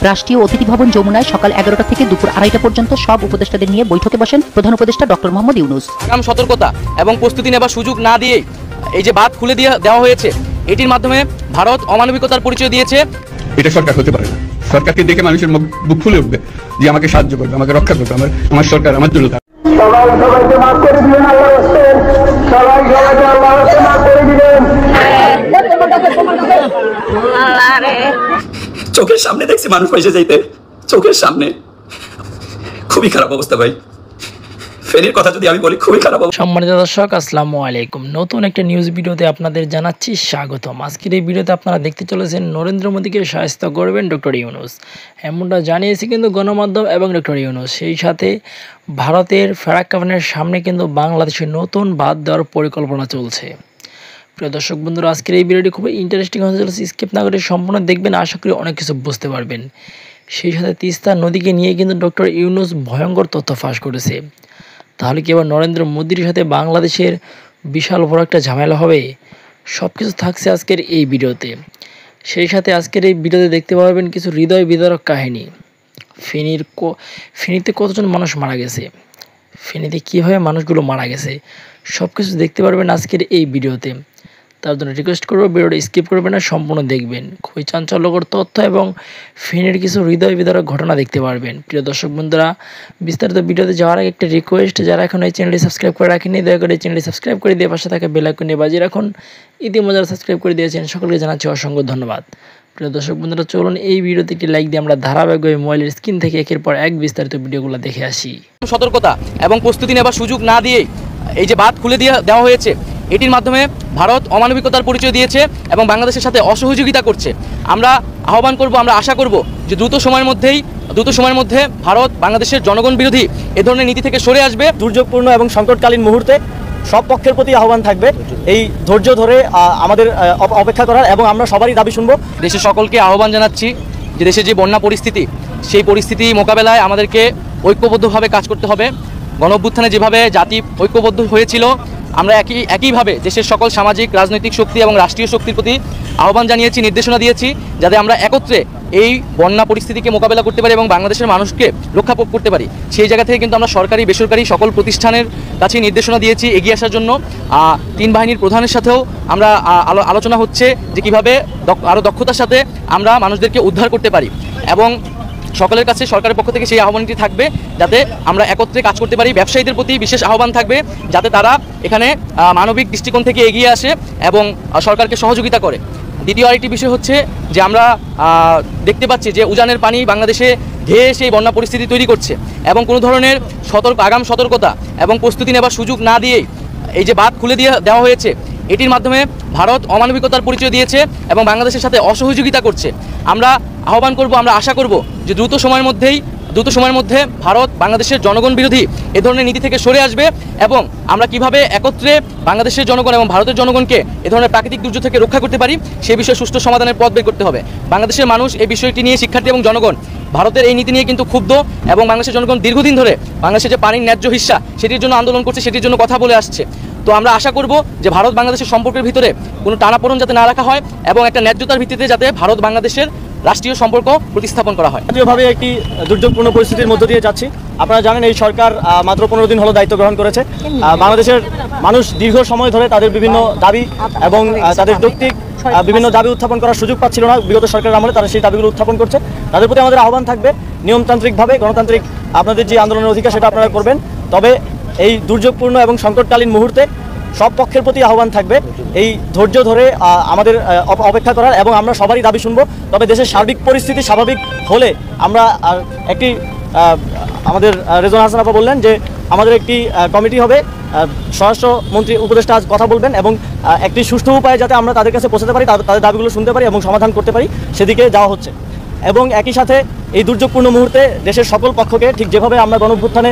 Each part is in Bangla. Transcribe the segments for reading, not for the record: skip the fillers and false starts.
রাষ্ট্রীয় অতিথি ভবন যমুনায় সকাল 11টা থেকে দুপুর 2:30টা পর্যন্ত সব উপদেষ্টাদের নিয়ে বৈঠকে বসেন প্রধান উপদেষ্টা ডক্টর মোহাম্মদ ইউনূস। আগাম সতর্কতা এবং প্রস্তুতি নেবার সুযোগ না দিয়ে এই যে বাঁধ খুলে দেওয়া হয়েছে, এটির মাধ্যমে ভারত অমানবিকতার পরিচয় দিয়েছে। এটা সরকার হতে পারে না। সরকারকে দেখে মানুষের বুক ফুলে উঠবে যে আমাকে সাহায্য করবে, আমাকে রক্ষা করবে, আমার সরকার আমার জন্য। সবাইকে মাফ করে দিবেন, আল্লাহর রাস্তে সবাইকে আল্লাহর রাস্তে মাফ করে দিবেন। চোখের সামনে দেখছি মানুষ পয়সা যাইতে, চোখের সামনে খুবই খারাপ অবস্থা ভাই। ফেনীর কথা যদি আমি বলি, খুবই খারাপ অবস্থা। সম্মানিত দর্শক, আসসালামু আলাইকুম। নতুন একটা নিউজ ভিডিওতে আপনাদের জানাচ্ছি স্বাগতম। আজকের এই ভিডিওতে আপনারা দেখতে চলেছেন নরেন্দ্র মোদীকে সাহায্য করবেন ডক্টর ইউনূস। এমনটা জানিয়েছে কিন্তু গণমাধ্যম এবং ডক্টর ইউনূস। সেই সাথে ভারতের ফারাক্কার সামনে কিন্তু বাংলাদেশের নতুন বাঁধ দেওয়ার পরিকল্পনা চলছে। প্রিয় দর্শক বন্ধুরা, আজকের এই ভিডিওটি খুবই ইন্টারেস্টিং হতে চলেছে। স্কিপ না করে সম্পূর্ণ দেখবেন, আশা করি অনেক কিছু বুঝতে পারবেন। সেই সাথে তিস্তা নদীকে নিয়ে কিন্তু ডক্টর ইউনূস ভয়ঙ্কর তথ্য ফাঁস করেছে। তাহলে কি এবার নরেন্দ্র মোদীর সাথে বাংলাদেশের বিশাল বড় একটা ঝামেলা হবে? সব কিছু থাকছে আজকের এই ভিডিওতে। সেই সাথে আজকের এই ভিডিওতে দেখতে পারবেন কিছু হৃদয় বিদারক কাহিনী। ফেনীতে কতজন মানুষ মারা গেছে, ফেনীতে কীভাবে মানুষগুলো মারা গেছে, সব কিছু দেখতে পারবেন আজকের এই ভিডিওতে। তার জন্য রিকোয়েস্ট করবো ভিডিওটা স্কিপ করবেন না, সম্পূর্ণ দেখবেন। খুবই চাঞ্চল্যকর তথ্য এবং ফেনীর কিছু হৃদয় বিদারক ঘটনা দেখতে পারবেন। প্রিয় দর্শক বন্ধুরা, বিস্তারিত ভিডিওতে যাওয়ার আগে একটা রিকোয়েস্ট, যারা এখন এই চ্যানেলটি সাবস্ক্রাইব করে রাখেননি, দয়া করে এই চ্যানেলটি সাবস্ক্রাইব করে দিয়ে পাশে থাকা বেল আইকনে বাজিয়ে রাখুন। ইতিমধ্যে যারা সাবস্ক্রাইব করে দিয়েছেন সকলকে জানাচ্ছি অসংখ্য ধন্যবাদ। প্রিয় দর্শক বন্ধুরা, চলুন এই ভিডিওতে একটি লাইক দিয়ে আমরা ধারাবাহিকভাবে মোবাইলের স্ক্রিন থেকে একের পর এক বিস্তারিত ভিডিওগুলো দেখে আসি। সতর্কতা এবং প্রস্তুতি নেবার সুযোগ না দিয়ে এই যে বাঁধ খুলে দেওয়া হয়েছে, এটির মাধ্যমে ভারত অমানবিকতার পরিচয় দিয়েছে এবং বাংলাদেশের সাথে অসহযোগিতা করছে। আমরা আহ্বান করব, আমরা আশা করব যে দ্রুত সময়ের মধ্যে ভারত বাংলাদেশের জনগণ বিরোধী এ ধরনের নীতি থেকে সরে আসবে। দুর্যোগপূর্ণ এবং সংকটকালীন মুহূর্তে সব পক্ষের প্রতি আহ্বান থাকবে এই ধৈর্য ধরে আমাদের অপেক্ষা করার, এবং আমরা সবারই দাবি শুনবো। দেশের সকলকে আহ্বান জানাচ্ছি যে দেশের যে বন্যা পরিস্থিতি, সেই পরিস্থিতি মোকাবেলায় আমাদেরকে ঐক্যবদ্ধভাবে কাজ করতে হবে। গণঅভ্যুত্থানে যেভাবে জাতি ঐক্যবদ্ধ হয়েছিল, আমরা একইভাবে দেশের সকল সামাজিক রাজনৈতিক শক্তি এবং রাষ্ট্রীয় শক্তির প্রতি আহ্বান জানিয়েছি, নির্দেশনা দিয়েছি, যাতে আমরা একত্রে এই বন্যা পরিস্থিতিকে মোকাবেলা করতে পারি এবং বাংলাদেশের মানুষকে রক্ষা করতে পারি। সেই জায়গা থেকে কিন্তু আমরা সরকারি বেসরকারি সকল প্রতিষ্ঠানের কাছে নির্দেশনা দিয়েছি এগিয়ে আসার জন্য। তিন বাহিনীর প্রধানের সাথেও আমরা আলোচনা হচ্ছে যে কীভাবে আরও দক্ষতার সাথে আমরা মানুষদেরকে উদ্ধার করতে পারি, এবং সকলের কাছে সরকারের পক্ষ থেকে সেই আহ্বানটি থাকবে যাতে আমরা একত্রে কাজ করতে পারি। ব্যবসায়ীদের প্রতি বিশেষ আহ্বান থাকবে যাতে তারা এখানে মানবিক দৃষ্টিকোণ থেকে এগিয়ে আসে এবং সরকারকে সহযোগিতা করে। দ্বিতীয় আরেকটি বিষয় হচ্ছে যে আমরা দেখতে পাচ্ছি যে উজানের পানি বাংলাদেশে ধেয়ে সেই বন্যা পরিস্থিতি তৈরি করছে, এবং কোনো ধরনের আগাম সতর্কতা এবং প্রস্তুতি নেবার সুযোগ না দিয়েই এই যে বাঁধ খুলে দেওয়া হয়েছে, এটির মাধ্যমে ভারত অমানবিকতার পরিচয় দিয়েছে এবং বাংলাদেশের সাথে অসহযোগিতা করছে। আমরা আহ্বান করব, আমরা আশা করব যে দ্রুত সময়ের মধ্যে ভারত বাংলাদেশের জনগণ বিরোধী এ ধরনের নীতি থেকে সরে আসবে, এবং আমরা কিভাবে একত্রে বাংলাদেশের জনগণ এবং ভারতের জনগণকে এ ধরনের প্রাকৃতিক দুর্যোগ থেকে রক্ষা করতে পারি সেই বিষয়ে সুষ্ঠু সমাধানের পথ বের করতে হবে। বাংলাদেশের মানুষ এই বিষয়টি নিয়ে, শিক্ষার্থী এবং জনগণ ভারতের এই নীতি নিয়ে কিন্তু ক্ষুব্ধ, এবং বাংলাদেশের জনগণ দীর্ঘদিন ধরে বাংলাদেশের যে পানির ন্যায্য হিস্সা সেটির জন্য আন্দোলন করছে, সেটির জন্য কথা বলে আসছে। তো আমরা আশা করব যে ভারত বাংলাদেশের সম্পর্কের ভিতরে কোনো টানাপোড়েন যাতে না রাখা হয়, এবং একটা ন্যায্যতার ভিত্তিতে যাতে ভারত বাংলাদেশের রাষ্ট্রীয় সম্পর্ক প্রতিস্থাপন করা হয়। যেভাবে একটি দুর্যোগপূর্ণ পরিস্থিতির মধ্য দিয়ে যাচ্ছি, আপনারা জানেন এই সরকার মাত্র 15 দিন হলো দায়িত্ব গ্রহণ করেছে। বাংলাদেশের মানুষ দীর্ঘ সময় ধরে তাদের বিভিন্ন দাবি এবং তাদের যৌক্তিক বিভিন্ন দাবি উত্থাপন করার সুযোগ পাচ্ছিল না। বিগত সরকারের আমলে তারা সেই দাবিগুলো উত্থাপন করছে। তাদের প্রতি আমাদের আহ্বান থাকবে, নিয়মতান্ত্রিকভাবে গণতান্ত্রিক আপনাদের যে আন্দোলনের অধিকার সেটা আপনারা করবেন, তবে এই দুর্যোগপূর্ণ এবং সংকটকালীন মুহূর্তে সব পক্ষের প্রতি আহ্বান থাকবে এই ধৈর্য ধরে আমাদের অপেক্ষা করার, এবং আমরা সবারই দাবি শুনবো। তবে দেশের সার্বিক পরিস্থিতি স্বাভাবিক হলে আমরা একটি আমাদের রেজওয়ানা হাসান আপা বললেন যে আমাদের একটি কমিটি হবে, স্বরাষ্ট্রমন্ত্রী উপদেষ্টা আজ কথা বলবেন, এবং একটি সুষ্ঠু উপায়ে যাতে আমরা তাদের কাছে পৌঁছাতে পারি, তাদের দাবিগুলো শুনতে পারি এবং সমাধান করতে পারি, সেদিকে যাওয়া হচ্ছে। এবং একই সাথে এই দুর্যোগপূর্ণ মুহূর্তে দেশের সকল পক্ষকে, ঠিক যেভাবে আমরা গণঅভ্যুত্থানে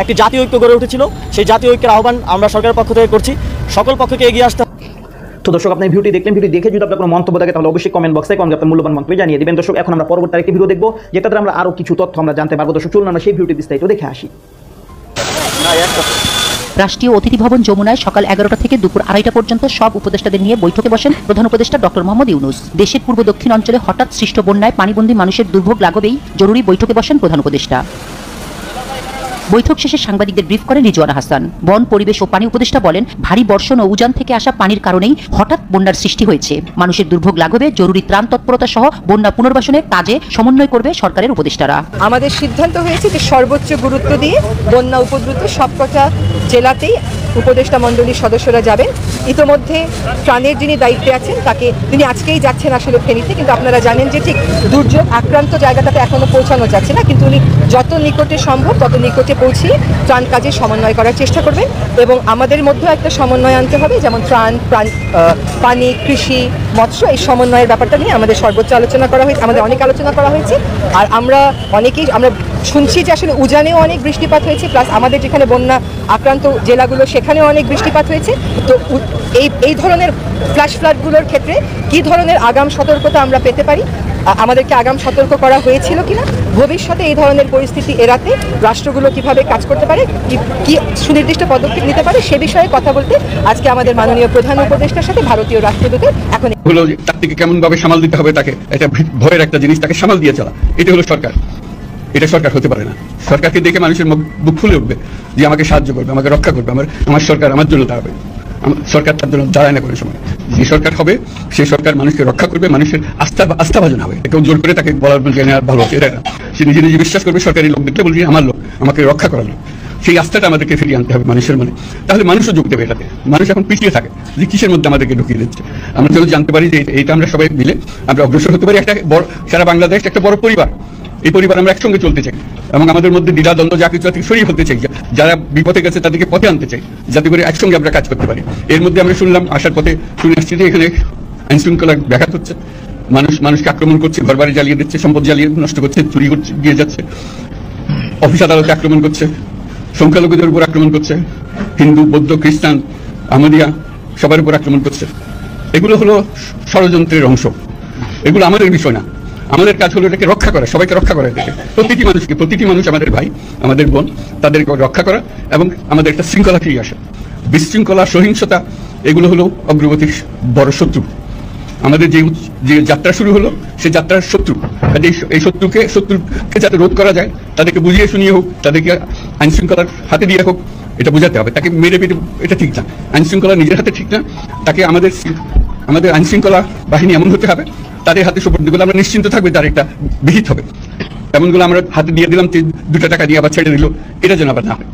একটি জাতীয় ঐক্য গড়ে উঠেছিল, সেই জাতীয় ঐক্যের আহ্বান আমরা সরকারের পক্ষ থেকে করছি। সকল পক্ষকে এগিয়ে আসতে। তো দর্শক, আপনি ভিডিওটি দেখলেন, ভিডিও দেখে যদি আপনার কোনো মন্তব্য থাকে তাহলে অবশ্যই কমেন্ট বক্সে আপনার মূল্যবান মন্তব্য জানিয়ে দিবেন। দর্শক, এখন আমরা পরবর্তী একটি ভিডিও দেখবো, যেটাতে আমরা আরো কিছু তথ্য আমরা জানতে পারবো। দর্শক, চলুন আমরা সেই ভিডিওটি বিস্তারিত দেখে আসি। রাষ্ট্রীয় অতিথি ভবন যমুনায় সকাল 11টা থেকে দুপুর 2:30টা পর্যন্ত সব উপদেষ্টাদের নিয়ে বৈঠকে বসেন প্রধান উপদেষ্টা ডক্টর মোহাম্মদ ইউনূস। দেশের পূর্ব দক্ষিণ অঞ্চলে হঠাৎ সৃষ্ট বন্যায় পানিবন্দী মানুষের দুর্ভোগ লাঘবেই জরুরি বৈঠকে বসেন প্রধান উপদেষ্টা। বৈঠক শেষে সাংবাদিকদের ব্রিফ করেন রিজওয়ানা হাসান। বন, পরিবেশ ও পানি উপদেষ্টা বলেন, ভারী বর্ষণ ও উজান থেকে আসা পানির কারণেই হঠাৎ বন্যার সৃষ্টি হয়েছে। মানুষের দুর্ভোগ লাঘবে জরুরি ত্রাণ তৎপরতা সহ বন্যা পুনর্বাসনের কাজে সমন্বয় করবে সরকারের উপদেষ্টারা। আমাদের সিদ্ধান্ত হয়েছে যে সর্বোচ্চ গুরুত্ব দিয়ে বন্যা উপদ্রুত সবকটা জেলাতেই উপদেষ্টা মণ্ডলীর সদস্যরা যাবেন। ইতোমধ্যে ত্রাণের যিনি দায়িত্বে আছেন তিনি আজকেই যাচ্ছেন আসলে ফেনীতে, কিন্তু আপনারা জানেন যে ঠিক দুর্যোগ আক্রান্ত জায়গাটাতে এখনো পৌঁছানো যাচ্ছে না, কিন্তু উনি যত নিকটে সম্ভব তত নিকটে পৌঁছে ত্রাণ কাজে সমন্বয় করার চেষ্টা করবেন। এবং আমাদের মধ্যেও একটা সমন্বয় আনতে হবে, যেমন ত্রাণ, পানি, কৃষি, মৎস্য, এই সমন্বয়ের ব্যাপারটা নিয়ে আমাদের সর্বোচ্চ আলোচনা করা হয়েছে, আমাদের অনেক আলোচনা করা হয়েছে। আর আমরা শুনছি যে আসলে উজানেও অনেক বৃষ্টিপাত হয়েছে, প্লাস আমাদের যেখানে বন্যা আক্রান্ত জেলাগুলো সেখানেও অনেক বৃষ্টিপাত হয়েছে। তো এই ধরনের ফ্ল্যাশ ফ্লাডগুলোর ক্ষেত্রে কী ধরনের আগাম সতর্কতা আমরা পেতে পারি, আমাদেরকে আগাম সতর্ক করা হয়েছিল কিনা, ভবিষ্যতে এই ধরনের পরিস্থিতি এড়াতে রাষ্ট্রগুলো কিভাবে কাজ করতে পারে, কি সুনির্দিষ্ট পদক্ষেপ নিতে পারে, সে বিষয়ে কথা বলতে আজকে আমাদের মাননীয় প্রধান উপদেষ্টার সাথে ভারতীয় রাষ্ট্রদূতের এখন হলো তার থেকে কেমন ভাবে সামাল দিতে হবে, তাকে এটা ভয়ের একটা জিনিস, তাকে সামাল দিয়ে চলা, এটা হলো সরকার। এটা সরকার হতে পারে না। সরকারকে দেখে মানুষের বুক ফুলে উঠবে যে আমাকে সাহায্য করবে, আমাকে রক্ষা করবে, আমার সরকার আমার জন্য দাঁড়াবে। সরকার তার জন্য দাঁড়ায় না কোনো সময়। যে সরকার হবে সেই সরকার মানুষকে রক্ষা করবে, মানুষের আস্থাভাজন হবে। কেউ জোর করে তাকে বলার ভালো হচ্ছে এটা না। সে নিজে নিজে বিশ্বাস করবে, সরকারি লোক দেখলে বলবে আমার লোক, আমাকে রক্ষা করার লোক। সেই আস্থাটা আমাদেরকে ফিরিয়ে আনতে হবে মানুষের মনে, তাহলে মানুষও যোগ দেবে এটাতে। মানুষ এখন পিছিয়ে থাকে যে কিসের মধ্যে আমাদেরকে ঢুকিয়ে দিচ্ছে। আমরা যদি জানতে পারি যে এইটা আমরা সবাই মিলে আমরা অগ্রসর হতে পারি, একটা বড় সারা বাংলাদেশ একটা বড় পরিবার, এই পরিবার আমরা একসঙ্গে চলতে চাই এবং আমাদের মধ্যে দ্বিধা দ্বন্দ্ব যা কিছু থেকে সরিয়ে হতে চাই, যারা বিপদে গেছে তাদেরকে পথে আনতে চাই, যাতে করে একসঙ্গে আমরা কাজ করতে পারি। এর মধ্যে আমরা শুনলাম, আসার পথে শুনে আসছি যে এখানে আইন শৃঙ্খলা ব্যাঘাত হচ্ছে, মানুষকে আক্রমণ করছে, ঘরবাড়ি জ্বালিয়ে দিচ্ছে, সম্পদ জ্বালিয়ে নষ্ট করছে, চুরি দিয়ে যাচ্ছে, অফিস আদালতে আক্রমণ করছে, সংখ্যালঘুদের উপর আক্রমণ করছে, হিন্দু, বৌদ্ধ, খ্রিস্টান, আহমদিয়া সবার উপর আক্রমণ করছে। এগুলো হলো ষড়যন্ত্রের অংশ, এগুলো আমাদের বিষয় না। আমাদের কাজ হলো এটাকে রক্ষা করা, সবাইকে রক্ষা করা, এটাকে প্রতিটি মানুষ আমাদের ভাই, আমাদের বোন, তাদেরকে রক্ষা করা এবং আমাদের একটা শৃঙ্খলা ফিরিয়ে আসা। বিশৃঙ্খলা, সহিংসতা এগুলো হলো অগ্রগতির বড় শত্রু। আমাদের যে যাত্রা শুরু হলো সে যাত্রার শত্রু। এই শত্রুকে যাতে রোধ করা যায়, তাদেরকে বুঝিয়ে শুনিয়ে হোক, তাদেরকে আইন শৃঙ্খলার হাতে দিয়ে হোক, এটা বোঝাতে হবে। তাকে মেরে পেটে এটা ঠিক না, আইন শৃঙ্খলা নিজের হাতে ঠিক না। তাকে আমাদের আইন শৃঙ্খলা বাহিনী এমন হতে হবে, তাদের হাতে সুপর্দ করলে আমরা নিশ্চিন্ত থাকবে তার একটা বিহিত হবে। এমনগুলো আমরা হাতে দিয়ে দিলাম, 2 টাকা দিয়ে আবার ছেড়ে দিল, এটা যেন আবার না হয়।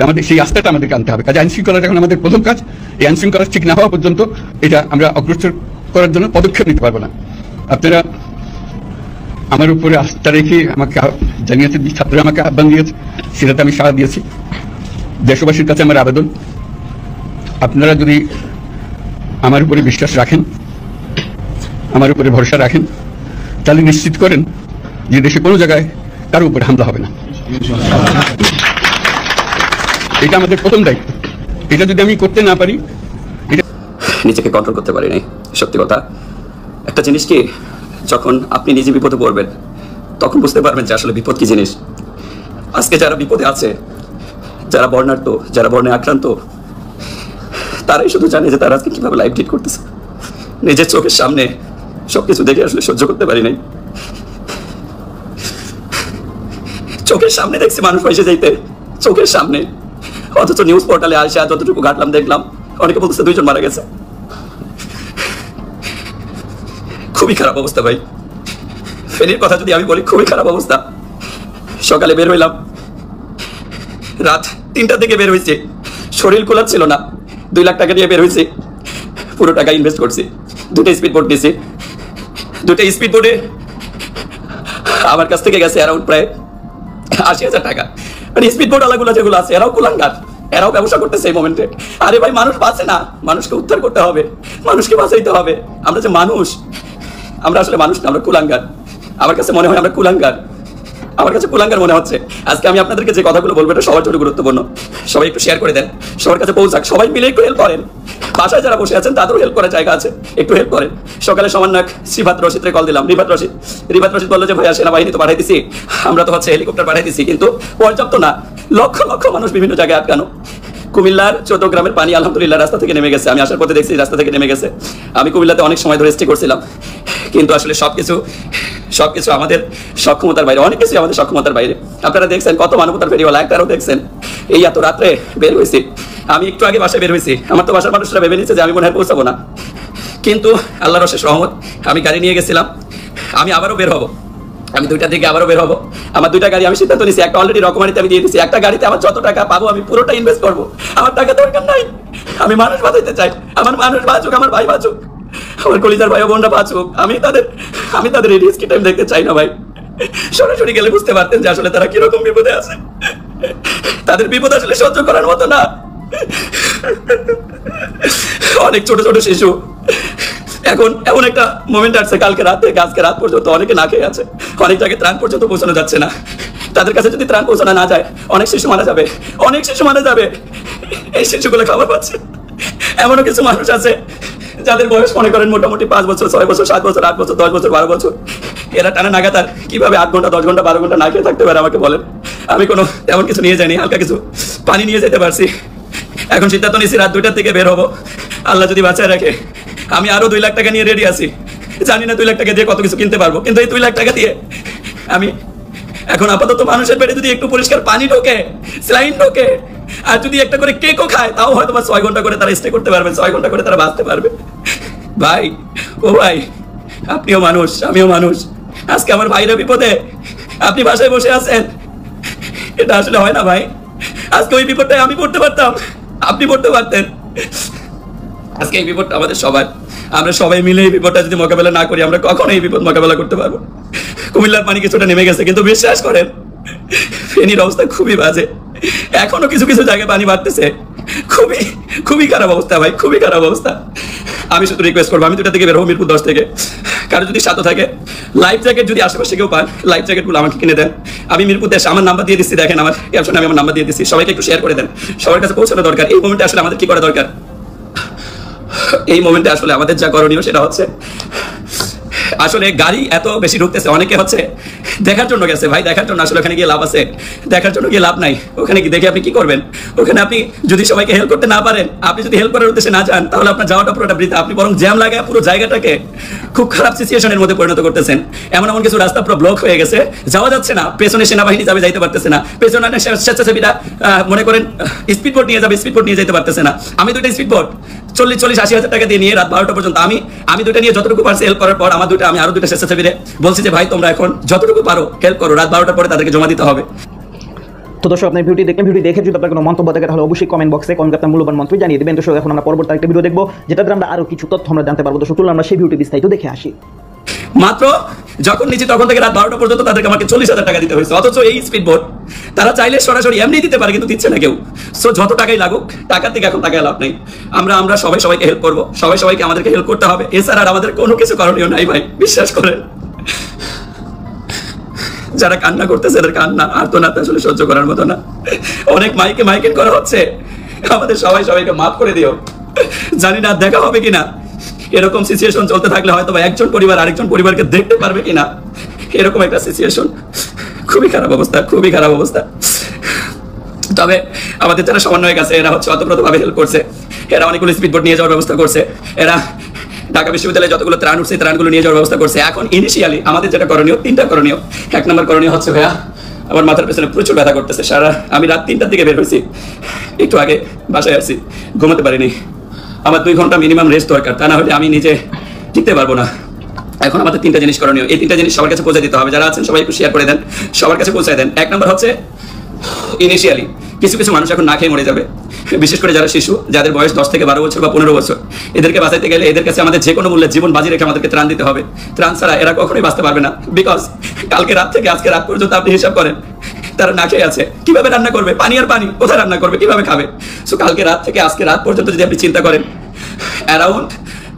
আমাদের সেই আস্থাটা আমাদেরকে আনতে হবে। কাজে আইন শৃঙ্খলাটা এখন আমাদের প্রথম কাজ। এই আইন শৃঙ্খলা ঠিক না হওয়া পর্যন্ত এটা আমরা অগ্রসর করার জন্য পদক্ষেপ নিতে পারবো না। আপনারা আমার উপরে আস্থা রেখে আমাকে জানিয়েছে, ছাত্ররা আমাকে আহ্বান দিয়েছে, সেটাতে আমি সাড়া দিয়েছি। দেশবাসীর কাছে আমার আবেদন, আপনারা যদি আমার উপরে বিশ্বাস রাখেন, আমার উপরে ভরসা রাখেন, তাহলে নিশ্চিত করেন যে দেশে কোনো জায়গায় কারো উপরে হামলা হবে না। এটা আমাদের প্রথম দায়িত্ব। এটা যদি আমি করতে না পারি, এটা নিজেকে কন্ট্রোল করতে পারি নাই। সত্যি কথা, একটা জিনিস কি, যখন আপনি নিজে বিপদে পড়বেন তখন বুঝতে পারবেন যে আসলে বিপদ কি জিনিস। আজকে যারা বিপদে আছে, যারা বর্ণাঢ্য, যারা বর্ণে আক্রান্ত, তারাই শুধু জানে যে তারা আজকে কিভাবে লাইফ লিড করতেছে। নিজের চোখের সামনে সবকিছু দেখে আসলে সহ্য করতে পারি নাই। চোখের সামনে দেখছি মানুষ পয়সা যাইতে, চোখের সামনে। অথচ নিউজ পোর্টালে আসে যতটুকু ঘাটলাম দেখলাম, অনেকে বলতেছে 2 জন মারা গেছে। খুবই খারাপ অবস্থা ভাই। ফেনীর কথা যদি আমি বলি, খুবই খারাপ অবস্থা। সকালে বের হইলাম, রাত 3টার দিকে বের হয়েছে, শরীর কুলাচ্ছিল না। 2 লাখ টাকা দিয়ে বের হয়েছে, পুরো টাকা ইনভেস্ট করছি। 2টা স্পিড বোট দিয়েছি, 2টা স্পিড বোটে আমার কাছ থেকে গেছে অ্যারাউন্ড প্রায় 80,000 টাকা। মানে স্পিড বোট আলাগুলো যেগুলো আছে, এরাও কুলাঙ্গার, এরাও ব্যবসা করতেছে এই মোমেন্টে। আরে ভাই, মানুষ বাঁচে না, মানুষকে উদ্ধার করতে হবে, মানুষকে বাঁচাইতে হবে। আমরা যে মানুষ, আমরা আসলে মানুষ না, আমরা কুলাঙ্গার। আমার কাছে মনে হয় আমরা কুলাঙ্গার, আমার কাছে কুলাঙ্গার মনে হচ্ছে। আজকে আমি আপনাদেরকে যে কথাগুলো বলবো এটা সবার জন্য গুরুত্বপূর্ণ। সবাই একটু শেয়ার করে দেন, সবার কাছে পৌঁছাক, সবাই মিলে একটু হেল্প করেন। বাসায় যারা বসে আছেন তাদেরও হেল্প করার জায়গা আছে, একটু হেল্প করেন। সকালে সমন্বয়ক শ্রীভাত রশিদরে কল দিলাম। রিভাত রশিদ বললো যে ভাইয়া সেনাবাহিনী তো পাঠাই দিছি, আমরা তো হেলিকপ্টার পাঠাই দিছি, কিন্তু পর্যাপ্ত না। লক্ষ লক্ষ মানুষ বিভিন্ন জায়গায় আটকানো, কুমিল্লার 14 গ্রামের পানি আলহামদুলিল্লাহ রাস্তা থেকে নেমে গেছে। আমি আসার পথে দেখছি রাস্তা থেকে নেমে গেছে। আমি কুমিল্লাতে অনেক সময় ধরে স্টে করছিলাম, কিন্তু আসলে সবকিছু আমাদের সক্ষমতার বাইরে, অনেক কিছু আমাদের সক্ষমতার বাইরে। আপনারা দেখছেন কত মানবতার ফেরিওয়ালা, একটারও দেখছেন এই এত রাত্রে বের হয়েছি। আমি একটু আগে বাসায় বের হয়েছি, আমার তো বাসার মানুষরা ভেবে নিচ্ছে যে আমি মনে হয় পৌঁছাবো না, কিন্তু আল্লাহর অশেষ রহমত, আমি গাড়ি নিয়ে গেছিলাম। আমি আবারও বের হব, আমি 2টার দিকে আবারও বের হবো। আমার 2টা গাড়ি আমি সিদ্ধান্ত নিয়েছি, একটা অলরেডি রকমারিতে আমি দিয়ে দিচ্ছি। একটা গাড়িতে আমার যত টাকা পাবো আমি পুরোটা ইনভেস্ট করবো। আমার টাকা দরকার নাই, আমি মানুষ বাঁচাইতে চাই। আমার মানুষ বাঁচুক, আমার ভাই বাঁচুক, আমার কলিজার ভাই বোনরা বাঁচুক। আমি তাদের এই রিস্কি টাইম দেখতে চাই না ভাই। সরাসরি গেলে বুঝতে পারতেন যে আসলে তারা কিরকম বিপদে আছে। তাদের বিপদ আসলে সহ্য করার মতো না। অনেক ছোট ছোট শিশু, এখন এমন একটা মোমেন্ট আসছে, কালকে রাত থেকে আজকে রাত পর্যন্ত অনেকে না খেয়ে আছে, অনেক জায়গায় ত্রাণ পর্যন্ত পৌঁছানো যাচ্ছে না। তাদের কাছে যদি ত্রাণ পৌঁছানো না যায় অনেক শিশু মারা যাবে, অনেক শিশু মারা যাবে। এই শিশুগুলো খাবার পাচ্ছে। এমনও কিছু মানুষ আছে যাদের বয়স মনে করেন মোটামুটি 5 বছর, 6 বছর, 7 বছর, 8 বছর, 10 বছর, 12 বছর। এরা টানা নাগাতার কিভাবে 8 ঘন্টা, 10 ঘন্টা, 12 ঘন্টা না খেয়ে থাকতে পারে আমাকে বলেন। আমি কোনো তেমন কিছু নিয়ে যাইনি, হালকা কিছু পানি নিয়ে যেতে পারছি। এখন সিদ্ধান্ত নিয়েছি রাত 2টার থেকে বের হবো, আল্লাহ যদি বাঁচায় রাখে। আমি আরো 2 লাখ টাকা নিয়ে রেডি আছি। জানি না 2 লাখ টাকা দিয়ে কত কিছু কিনতে পারবো, কিন্তু এই 2 লাখ টাকা দিয়ে আমি এখন আপাতত মানুষের পেটে যদি একটু পরিষ্কার পানি ঢোকে, স্যালাইন ঢোকে, আর যদি একটা করে কেকও খায়, তাও হয়তো 6 ঘন্টা করে তারা স্টে করতে পারবে, 6 ঘন্টা করে তারা বাঁচতে পারবে। ভাই, ও ভাই, আপনিও মানুষ, আমিও মানুষ। আজকে আমার ভাইরা বিপদে, আপনি বাসায় বসে আছেন। এটা আসলে হয় না ভাই। আজকে ওই বিপদটাই আমি পড়তে পারতাম, আপনি পড়তে পারতেন। আজকে এই বিপদটা আমাদের সবার। আমরা সবাই মিলে এই বিপদটা যদি মোকাবেলা না করি, আমরা কখনো এই বিপদ মোকাবেলা করতে পারবো। কুমিল্লার পানি কিছুটা নেমে গেছে, কিন্তু বিশ্বাস করেন ফেনীর অবস্থা খুবই বাজে। এখনো কিছু কিছু জায়গায় পানি বাড়তেছে। খুবই খারাপ অবস্থা ভাই, খুবই খারাপ অবস্থা। আমি শুধু রিকোয়েস্ট করবো, আমি 2টা থেকে বের হবো, মিরপুর 10 থেকে। কারো যদি সাথে থাকে লাইফ জ্যাকেট, যদি আশেপাশে কেউ পান, লাইফ জ্যাকেটগুলো আমাকে কিনে দেন। আমি মিরপুর 10, আমার নাম্বার দিয়ে দিচ্ছি, দেখেন আমার ক্যাপশনে আমি আমার নাম্বার দিয়ে দিচ্ছি। সবাইকে একটু শেয়ার করে দেন, সবার কাছে পৌঁছানো দরকার। এই মোমেন্টে আসলে আমাদের কি করা দরকার? এই মোমেন্টে আসলে আমাদের যা করণীয় সেটা হচ্ছে, আসলে গাড়ি এত বেশি ঢুকতেছে, অনেকে হচ্ছে দেখার জন্য গেছে ভাই, দেখার জন্য। আসলে ওখানে গিয়ে লাভ আছে? দেখার জন্য গিয়ে লাভ নাই। ওখানে কি দেখে আপনি কি করবেন? ওখানে আপনি যদি সবাইকে হেল্প করতে না পারেন, আপনি যদি হেল্প করার উদ্দেশ্যে না যান, তাহলে আপনার যাওয়াটা পুরোটা বৃথা। আপনি বরং জ্যাম লাগায় পুরো জায়গাটাকে খুব খারাপ সিচুয়েশনের মধ্যে পরিণত করতেছেন। এমন কিছু রাস্তা পুরো ব্লক হয়ে গেছে, যাওয়া যাচ্ছে না। পেছনে সেনাবাহিনী যাবে, যাইতে পারতেছে না। পেছনে স্বেচ্ছাসেবীরা মনে করেন স্পিড বোট নিয়ে যাবে, স্পিড বোট নিয়ে যেতে পারতেছে না। আমি 2টা স্পিড বোট 40-80 হাজার টাকা দিয়ে নিয়ে রাত 12টা পর্যন্ত আমি 2টা নিয়ে যতটুকু পারছি হেল্প করার পর, আমি আরো 2টা স্বেচ্ছাসেবীরে বলছি যে ভাই তোমরা এখন যতটুকু পারো হেল্প করো, রাত 12টার পরে তাদেরকে জমা দিতে হবে। তো দর্শক, আপনার ভিডিওটি দেখলেন, ভিডিও দেখে যদি আপনার কোনো মন্তব্য থাকে তাহলে অবশ্যই কমেন্ট বক্সে আপনার মূল্যবান মন্তব্য জানিয়ে দেবেন। দর্শক, এখন আমরা পরবর্তী একটা ভিডিও দেখবো, যেটাতে আমরা আরো কিছু তথ্য আমরা জানতে পারবো। দর্শক, আমরা সেই ভিডিওটি বিস্তারিত দেখে আসি। মাত্র যখন নিচে তখন থেকে রাত 12টা পর্যন্ত তাদেরকে আমাকে 40,000 টাকা দিতে হয়েছে। অথচ এই স্পিড বোট তারা চাইলে সরাসরি এমনি দিতে পারে, কিন্তু দিচ্ছে না কেউ। সো যত টাকাই লাগুক, টাকার থেকে এখন টাকায় লাভ নেই। আমরা সবাইকে হেল্প করবো, সবাইকে আমাদেরকে হেল্প করতে হবে। এছাড়া আর আমাদের কোনো কিছু করণীয় নাই ভাই, বিশ্বাস করেন। যারা কান্না করতেছে, এদের কান্না আর্তনাদ আসলে সহ্য করার মতো না। অনেক মাইকিং করা হচ্ছে, আমাদের সবাইকে মাফ করে দিও। জানি না দেখা হবে কিনা। এরকম সিচুয়েশন চলতে থাকলে হয়তো একজন পরিবার আরেকজন পরিবারকে দেখতে পারবে কিনা, এরকম একটা সিচুয়েশন। খুবই খারাপ অবস্থা, খুবই খারাপ অবস্থা। তবে আমাদের যারা সমন্বয়ক আছে, এরা হচ্ছে অতপ্রতভাবে হেল্প করছে। এরা অনেকগুলো স্পিডবোট নিয়ে যাওয়ার ব্যবস্থা করছে। এরা ঢাকা বিশ্ববিদ্যালয়ে যতগুলো ত্রাণ উঠছে, ত্রাণগুলো নিয়ে যাওয়ার ব্যবস্থা করছে। এখন ইনিশিয়ালি আমাদের যেটা করণীয়, 3টা করণীয়। 1 নম্বর করণীয় হচ্ছে, ভাইয়া আমার মাথার পেছনে প্রচুর ব্যথা করতেছে। আমি রাত 3টার দিকে বের হয়েছি, একটু আগে বাসায় আসছি, ঘুমাতে পারিনি। আমার 2 ঘন্টা মিনিমাম রেস্ট দরকার, তা না হলে আমি নিজে টিকতে পারবো না। এখন আমাদের 3টা জিনিস করণীয়। এই 3টা জিনিস সবার কাছে পৌঁছে দিতে হবে। যারা আছেন সবাই একটু শেয়ার করে দেন, সবার কাছে পৌঁছায় দেন। 1 নম্বর হচ্ছে, ইনিশিয়ালি কিছু মানুষ এখন না খেয়ে মরে যাবে, বিশেষ করে যারা শিশু, যাদের বয়স 10 থেকে 12 বছর বা 15 বছর। এদেরকে বাঁচাইতে গেলে এদের কাছে আমাদের যে কোনো মূল্যে জীবন বাজি রেখে আমাদেরকে ত্রাণ দিতে হবে। ত্রাণ ছাড়া এরা কখনোই বাঁচতে পারবে না। বিকজ কালকে রাত থেকে আজকে রাত পর্যন্ত আপনি হিসাব করেন, তারা না খেয়ে আছে। কিভাবে রান্না করবে? পানি আর পানি, কোথায় রান্না করবে, কিভাবে খাবে? সো কালকে রাত থেকে আজকে রাত পর্যন্ত যদি আপনি চিন্তা করেন, অ্যারাউন্ড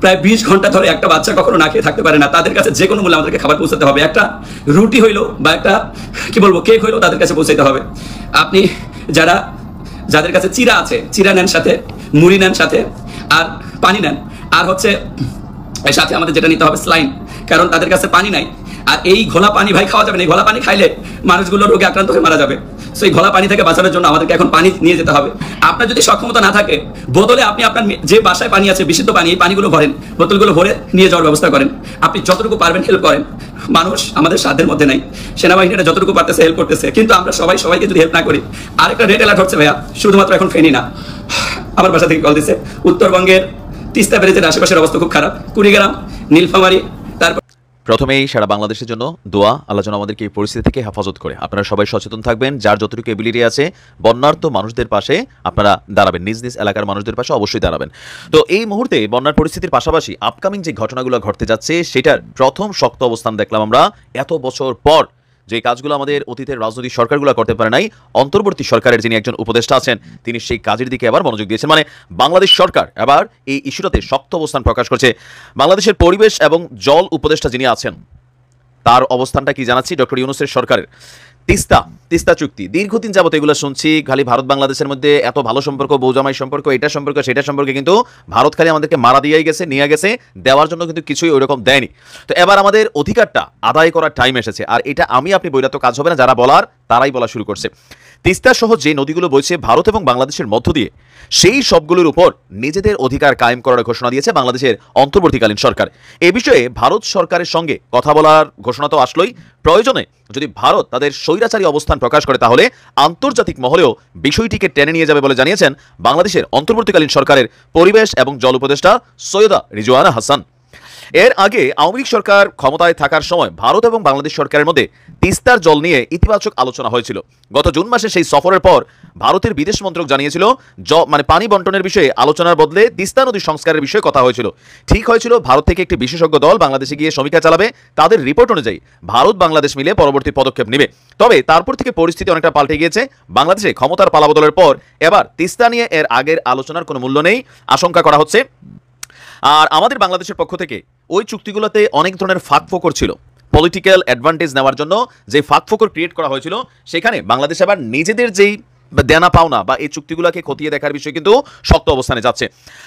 প্রায় 20 ঘন্টা ধরে একটা বাচ্চা কখনো না খেয়ে থাকতে পারে না। তাদের কাছে যে কোনো মূল্যে আমাদেরকে খাবার পৌঁছাতে হবে। একটা রুটি হইলো বা একটা কেক হইলো তাদের কাছে পৌঁছাতে হবে। আপনি যাদের কাছে চিরা আছে, চিরা নেন সাথে, মুড়ি নেন সাথে, আর পানি নেন। আর হচ্ছে সাথে আমাদের যেটা নিতে হবে স্লাইন, কারণ তাদের কাছে পানি নাই। আর এই ঘোলা পানি ভাই খাওয়া যাবে না। এই ঘোলা পানি খাইলে মানুষগুলো রোগে আক্রান্ত হয়ে মারা যাবে। সেই ঘোলা পানি থেকে বাঁচানোর জন্য আমাদেরকে এখন পানি নিয়ে যেতে হবে। আপনার যদি সক্ষমতা না থাকে, বোতলে আপনি আপনার যে বাসায় পানি আছে, বিশুদ্ধ পানি, এই পানিগুলো ভরেন, বোতলগুলো ভরে নিয়ে যাওয়ার ব্যবস্থা করেন। আপনি যতটুকু পারবেন হেল্প করেন। মানুষ আমাদের সাধ্যের মধ্যে নাই, সেনাবাহিনীরা যতটুকু পারতেছে হেল্প করতেছে, কিন্তু আমরা সবাইকে যদি হেল্প না করি। আরেকটা রেড অ্যালার্ট হচ্ছে ভাইয়া, শুধুমাত্র এখন ফেনী না, আমার বাসা থেকে কল দিচ্ছে, উত্তরবঙ্গের তিস্তা ব্যারেজের আশেপাশের অবস্থা খুব খারাপ, কুড়িগ্রাম, নীলফামারী। তারপর প্রথমেই সারা বাংলাদেশের জন্য দোয়া, আল্লাহ যেন আমাদেরকে এই পরিস্থিতি থেকে হেফাজত করে। আপনারা সবাই সচেতন থাকবেন, যার যতটুকু এবিলিটি আছে বন্যার্ত মানুষদের পাশে আপনারা দাঁড়াবেন, নিজ নিজ এলাকার মানুষদের পাশে অবশ্যই দাঁড়াবেন। তো এই মুহূর্তে বন্যার পরিস্থিতির পাশাপাশি আপকামিং যে ঘটনাগুলো ঘটতে যাচ্ছে সেটার প্রথম শক্ত অবস্থান দেখলাম আমরা এত বছর পর। যে কাজগুলো আমাদের অতীতের রাজনৈতিক সরকারগুলো করতে পারে নাই, অন্তর্বর্তী সরকারের যিনি একজন উপদেষ্টা আছেন তিনি সেই কাজের দিকে এবার মনোযোগ দিয়েছেন। মানে বাংলাদেশ সরকার এবার এই ইস্যুটাতে শক্ত অবস্থান প্রকাশ করছে। বাংলাদেশের পরিবেশ এবং জল উপদেষ্টা যিনি আছেন তার অবস্থানটা কি জানাচ্ছি, ডক্টর ইউনূসের সরকারের তিস্তা চুক্তি দীর্ঘদিন যাবত এগুলো শুনছি, খালি ভারত বাংলাদেশের মধ্যে এত ভালো সম্পর্ক, বৌজামাই সম্পর্ক, এটা সম্পর্ক সেটা সম্পর্কে, কিন্তু ভারত খালি আমাদেরকে মারা দিয়েই গেছে, নিয়ে গেছে, দেওয়ার জন্য কিন্তু কিছুই ওইরকম দেয়নি। তো এবার আমাদের অধিকারটা আদায় করার টাইম এসেছে। আর এটা আমি আপনি বইলা তো কাজ হবে না, যারা বলার তারাই বলা শুরু করছে। তিস্তা সহ যে নদীগুলো বইছে ভারত এবং বাংলাদেশের মধ্য দিয়ে, সেই সবগুলোর উপর নিজেদের অধিকার কায়েম করার ঘোষণা দিয়েছে বাংলাদেশের অন্তর্বর্তীকালীন সরকার। এ বিষয়ে ভারত সরকারের সঙ্গে কথা বলার ঘোষণা তো আসলোই। প্রয়োজনে যদি ভারত তাদের স্বৈরাচারী অবস্থান প্রকাশ করে তাহলে আন্তর্জাতিক মহলেও বিষয়টিকে টেনে নিয়ে যাবে বলে জানিয়েছেন বাংলাদেশের অন্তর্বর্তীকালীন সরকারের পরিবেশ এবং জল উপদেষ্টা সৈয়দা রিজওয়ানা হাসান। এর আগে আওয়ামী লীগ সরকার ক্ষমতায় থাকার সময় ভারত এবং বাংলাদেশ সরকারের মধ্যে তিস্তার জল নিয়ে ইতিবাচক আলোচনা হয়েছিল। গত জুন মাসে সেই সফরের পর ভারতের বিদেশ মন্ত্রক জানিয়েছিল পানি বন্টনের বিষয়ে আলোচনার বদলে তিস্তা নদী সংস্কারের বিষয়ে কথা হয়েছিল। ঠিক হয়েছিল ভারত থেকে একটি বিশেষজ্ঞ দল বাংলাদেশে গিয়ে সমীক্ষা চালাবে, তাদের রিপোর্ট অনুযায়ী ভারত বাংলাদেশ মিলে পরবর্তী পদক্ষেপ নেবে। তবে তারপর থেকে পরিস্থিতি অনেকটা পাল্টে গিয়েছে। বাংলাদেশে ক্ষমতার পালাবদলের পর এবার তিস্তা নিয়ে এর আগের আলোচনার কোনো মূল্য নেই আশঙ্কা করা হচ্ছে। আর আমাদের বাংলাদেশের পক্ষ থেকে ওই চুক্তিগুলোতে অনেক ধরনের ফাঁকফোকর ছিল, পলিটিক্যাল অ্যাডভান্টেজ নেওয়ার জন্য যে ফাঁকফোকর ক্রিয়েট করা হয়েছিল, সেখানে বাংলাদেশ আবার নিজেদের যেই দেনা পাওনা বা এই চুক্তিগুলোকে খতিয়ে দেখার বিষয়ে কিন্তু শক্ত অবস্থানে যাচ্ছে।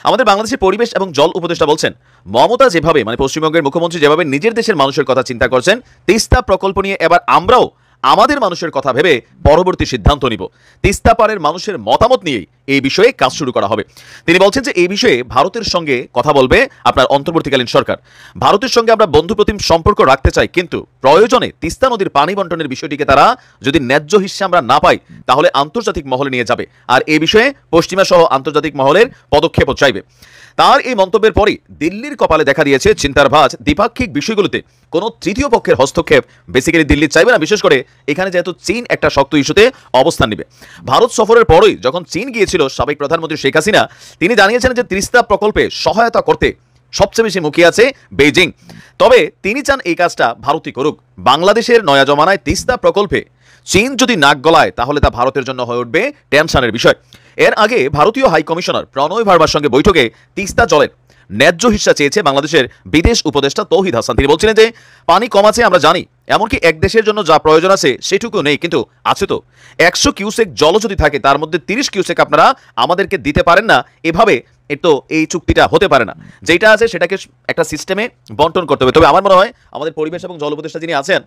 আমাদের বাংলাদেশের পরিবেশ এবং জল উপদেষ্টা বলছেন, মমতা যেভাবে পশ্চিমবঙ্গের মুখ্যমন্ত্রী যেভাবে নিজের দেশের মানুষের কথা চিন্তা করছেন, তিস্তা প্রকল্প নিয়ে এবার আমরাও আমাদের মানুষের কথা ভেবে পরবর্তী সিদ্ধান্ত নিব। তিস্তা পারের মানুষের মতামত নিয়েই এই বিষয়ে কাজ শুরু করা হবে। তিনি বলছেন যে এই বিষয়ে ভারতের সঙ্গে কথা বলবে আপনার অন্তর্বর্তীকালীন সরকার। ভারতের সঙ্গে আমরা বন্ধুপ্রতিম সম্পর্ক রাখতে চাই, কিন্তু প্রয়োজনে তিস্তা নদীর পানি বন্টনের বিষয়টিকে তারা যদি ন্যায্য হিসেবে আমরা না পাই তাহলে আন্তর্জাতিক মহলে নিয়ে যাবে, আর এই বিষয়ে পশ্চিমা সহ আন্তর্জাতিক মহলের পদক্ষেপও চাইবে। তার এই মন্তব্যের পরই দিল্লির কপালে দেখা দিয়েছে চিন্তার ভাঁজ। দ্বিপাক্ষিক বিষয়গুলোতে কোনো তৃতীয় পক্ষের হস্তক্ষেপ বেসিক্যালি দিল্লি চাইবে না, বিশেষ করে এখানে যেহেতু চীন একটা শক্ত ইস্যুতে অবস্থান নেবে। ভারত সফরের পরই যখন চীন গিয়েছিল সাবেক প্রধানমন্ত্রী শেখ হাসিনা, তিনি জানিয়েছেন যে তিস্তা প্রকল্পে সহায়তা করতে সবচেয়ে বেশি মুখিয়ে আছে বেইজিং। তবে তিনি চান এই কাজটা ভারতই করুক। বাংলাদেশের নয়া জমানায় তিস্তা প্রকল্পে চীন যদি নাক গলায় তাহলে তা ভারতের জন্য হয়ে উঠবে টেনশনের বিষয়। এর আগে ভারতীয় হাই কমিশনার প্রণয় ভার্মার সঙ্গে বৈঠকে তিস্তা জলের ন্যায্য হিস্সা চেয়েছে বাংলাদেশের বিদেশ উপদেষ্টা তৌহিদ হাসান। তিনি বলছিলেন যে পানি কম আছে আমরা জানি, এমনকি এক দেশের জন্য যা প্রয়োজন আছে সেটুকু নেই, কিন্তু আছে তো 100 কিউসেক জল যদি থাকে তার মধ্যে 30 কিউসেক আপনারা আমাদেরকে দিতে পারেন না, এভাবে তো এই চুক্তিটা হতে পারে না। যেটা আছে সেটাকে একটা সিস্টেমে বন্টন করতে হবে। তবে আমার মনে হয় আমাদের পরিবেশ এবং জল উপদেষ্টা যিনি আছেন,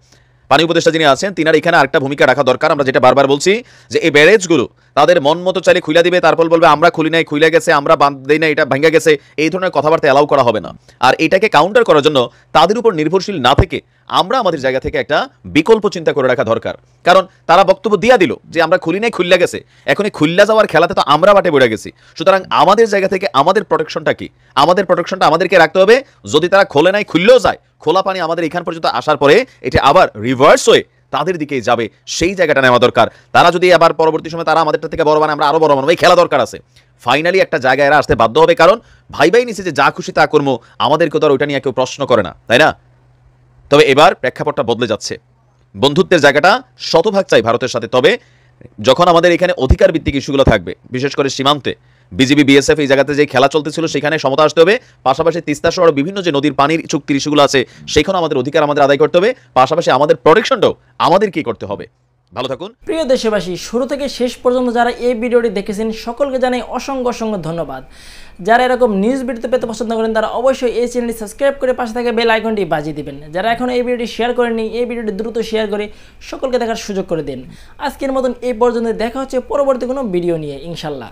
পানি উপদেষ্টা যিনি আছেন, তিনার এখানে আরেকটা ভূমিকা রাখা দরকার। আমরা যেটা বারবার বলছি যে এই ব্যারেজগুলো তাদের মন মতো চাইলে খুলে দিবে, তারপর বলবে আমরা খুলি নাই, খুলে গেছে, আমরা বাঁধ দেই না, এটা ভেঙে গেছে, এই ধরনের কথাবার্তা অ্যালাউ করা হবে না। আর এটাকে কাউন্টার করার জন্য তাদের উপর নির্ভরশীল না থেকে আমরা আমাদের জায়গা থেকে একটা বিকল্প চিন্তা করে রাখা দরকার। কারণ তারা বক্তব্য দিয়া দিল যে আমরা খুলি নাই, খুললা গেছে, এখন এই খুললা যাওয়ার খেলাতে তো আমরা বাটে বেড়ে গেছি। সুতরাং আমাদের জায়গা থেকে আমাদের প্রোটেকশনটা কি, আমাদের প্রোটেকশনটা আমাদেরকে রাখতে হবে। যদি তারা খোলে নাই, খুললেও যায়, খোলা পানি আমাদের এখান পর্যন্ত আসার পরে এটা আবার রিভার্স হয়ে তাদের দিকেই যাবে, সেই জায়গাটা নেওয়া দরকার। তারা যদি আবার পরবর্তী সময় তারা আমাদেরটা থেকে বড় বানায়, আমরা আরো বড় বানাবো, এই খেলা দরকার আছে। ফাইনালি একটা জায়গায় এরা আসতে বাধ্য হবে, কারণ ভাই নিচে যে যা খুশি তা করবো, আমাদেরকে তো আর ওইটা নিয়ে কেউ প্রশ্ন করে না, তাই না? তবে এবার প্রেক্ষাপটটা বদলে যাচ্ছে। বন্ধুত্বের জায়গাটা শতভাগ চাই ভারতের সাথে। তবে যখন আমাদের এখানে অধিকার ভিত্তিক ইস্যুগুলো থাকবে, বিশেষ করে সীমান্তে বিজিবি বিএসএফ এই জায়গাতে যে খেলা চলতেছিল সেখানে সমতা আসতে হবে। পাশাপাশি তিস্তা সহ বিভিন্ন যে নদীর পানির চুক্তির ইস্যুগুলো আছে সেখানে আমাদের অধিকার আমাদের আদায় করতে হবে। পাশাপাশি আমাদের প্রোটেকশনটাও আমাদের কি করতে হবে, ভালো থাকুন। প্রিয় দেশবাসী, শুরু থেকে শেষ পর্যন্ত যারা এই ভিডিওটি দেখেছেন সকলকে জানাই অসংখ্য অসংখ্য ধন্যবাদ। যারা এরকম নিউজ ভিডিও পেতে পছন্দ করেন তারা অবশ্যই এই চ্যানেলটি সাবস্ক্রাইব করে পাশে থাকা বেল আইকনটি বাজিয়ে দিবেন। যারা এখনও এই ভিডিওটি শেয়ার করেননি, এই ভিডিওটি দ্রুত শেয়ার করে সকলকে দেখার সুযোগ করে দিন। আজকের মতন এই পর্যন্ত, দেখা হচ্ছে পরবর্তী কোনো ভিডিও নিয়ে ইনশাল্লাহ।